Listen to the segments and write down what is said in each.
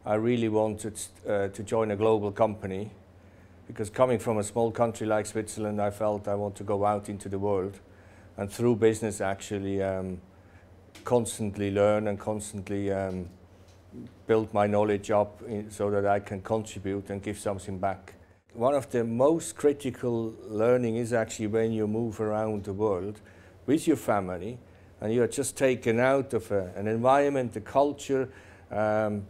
I really wanted to join a global company, because coming from a small country like Switzerland, I felt I want to go out into the world and through business actually constantly learn and constantly build my knowledge up so that I can contribute and give something back. One of the most critical learning is actually when you move around the world with your family and you are just taken out of an environment, a culture,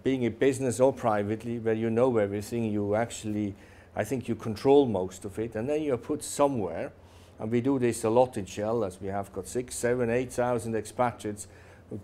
being in business or privately, where you know everything, you actually, I think you control most of it, and then you're put somewhere, and we do this a lot in Shell, as we have got 6,000, 7,000, 8,000 expatriates who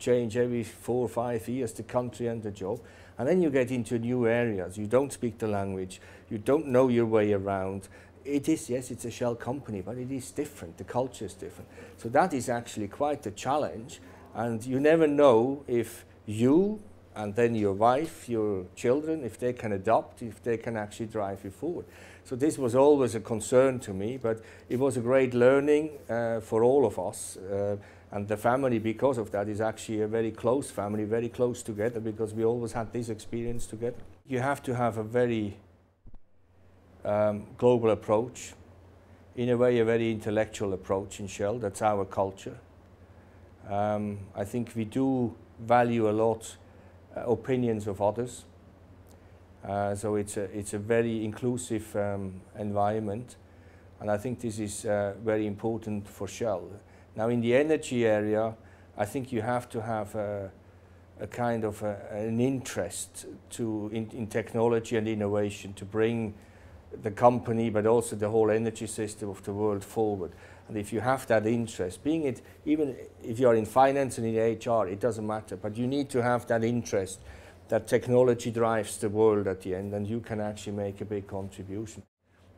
change every 4 or 5 years the country and the job, and then you get into new areas, you don't speak the language, you don't know your way around. It is, yes, it's a Shell company, but it is different, the culture is different. So that is actually quite a challenge, and you never know if you and then your wife, your children, if they can adopt, if they can actually drive you forward. So this was always a concern to me, but it was a great learning for all of us. And the family, because of that, is actually a very close family, very close together, because we always had this experience together. You have to have a very global approach, in a way a very intellectual approach in Shell. That's our culture. I think we do value a lot opinions of others. So it's a very inclusive environment, and I think this is very important for Shell. Now in the energy area, I think you have to have a kind of an interest in technology and innovation to bring the company, but also the whole energy system of the world forward. And if you have that interest, even if you are in finance and in HR, it doesn't matter, but you need to have that interest that technology drives the world at the end, and you can actually make a big contribution.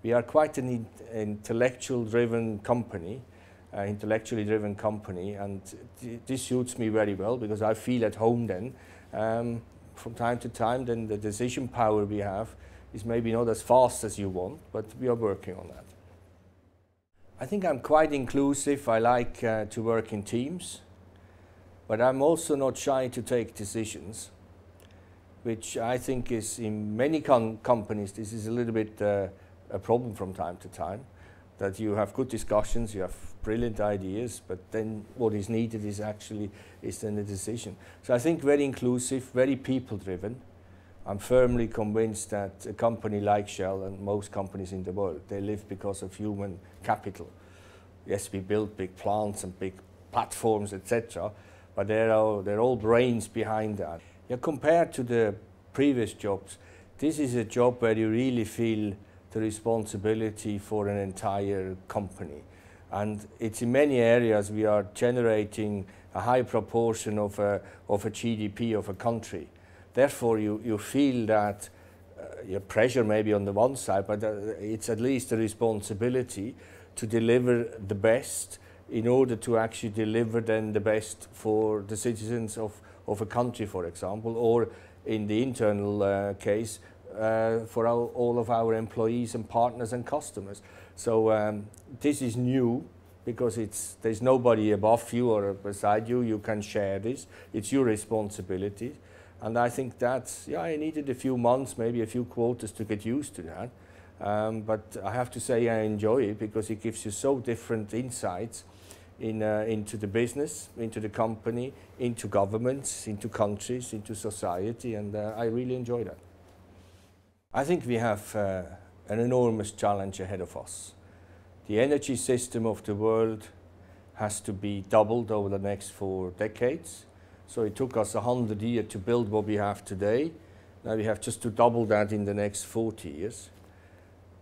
We are quite an intellectually driven company, and this suits me very well, because I feel at home then. From time to time, then the decision power we have is maybe not as fast as you want, but we are working on that. I think I'm quite inclusive. I like to work in teams, but I'm also not shy to take decisions, which I think is in many companies, this is a little bit a problem from time to time, that you have good discussions, you have brilliant ideas, but then what is needed is then a decision. So I think very inclusive, very people-driven. I'm firmly convinced that a company like Shell and most companies in the world, they live because of human capital. Yes, we build big plants and big platforms, etc., but they're all brains behind that. Yeah, compared to the previous jobs, this is a job where you really feel the responsibility for an entire company. And it's in many areas we are generating a high proportion of a GDP of a country. Therefore, you feel that your pressure maybe on the one side, but it's at least a responsibility to deliver the best in order to actually deliver then the best for the citizens of a country, for example, or in the internal case, for all of our employees and partners and customers. So this is new, because there's nobody above you or beside you. You can share this. It's your responsibility. And I think that's, yeah, I needed a few months, maybe a few quarters to get used to that. But I have to say I enjoy it, because it gives you so different insights into the business, into the company, into governments, into countries, into society, and I really enjoy that. I think we have an enormous challenge ahead of us. The energy system of the world has to be doubled over the next 4 decades. So it took us 100 years to build what we have today. Now we have just to double that in the next 40 years.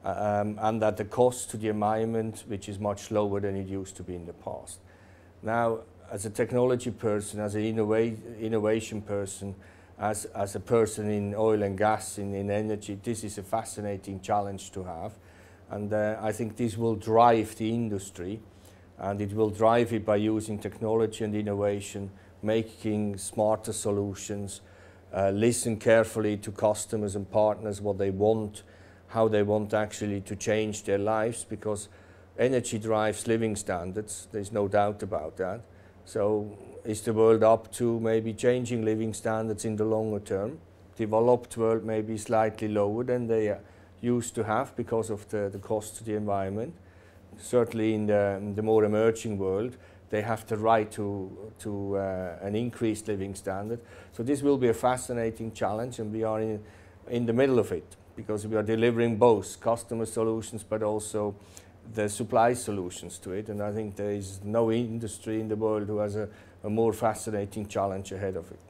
And at the cost to the environment, which is much lower than it used to be in the past. Now, as a technology person, as an innovation person, as a person in oil and gas, in energy, this is a fascinating challenge to have. And I think this will drive the industry, and it will drive it by using technology and innovation, making smarter solutions, listen carefully to customers and partners, what they want, how they want actually to change their lives, because energy drives living standards, there's no doubt about that. So is the world up to maybe changing living standards in the longer term? developed world may be slightly lower than they used to have because of the cost to the environment. Certainly in the more emerging world, they have the right to an increased living standard. So this will be a fascinating challenge, and we are in the middle of it, because we are delivering both customer solutions but also the supply solutions to it. And I think there is no industry in the world who has a more fascinating challenge ahead of it.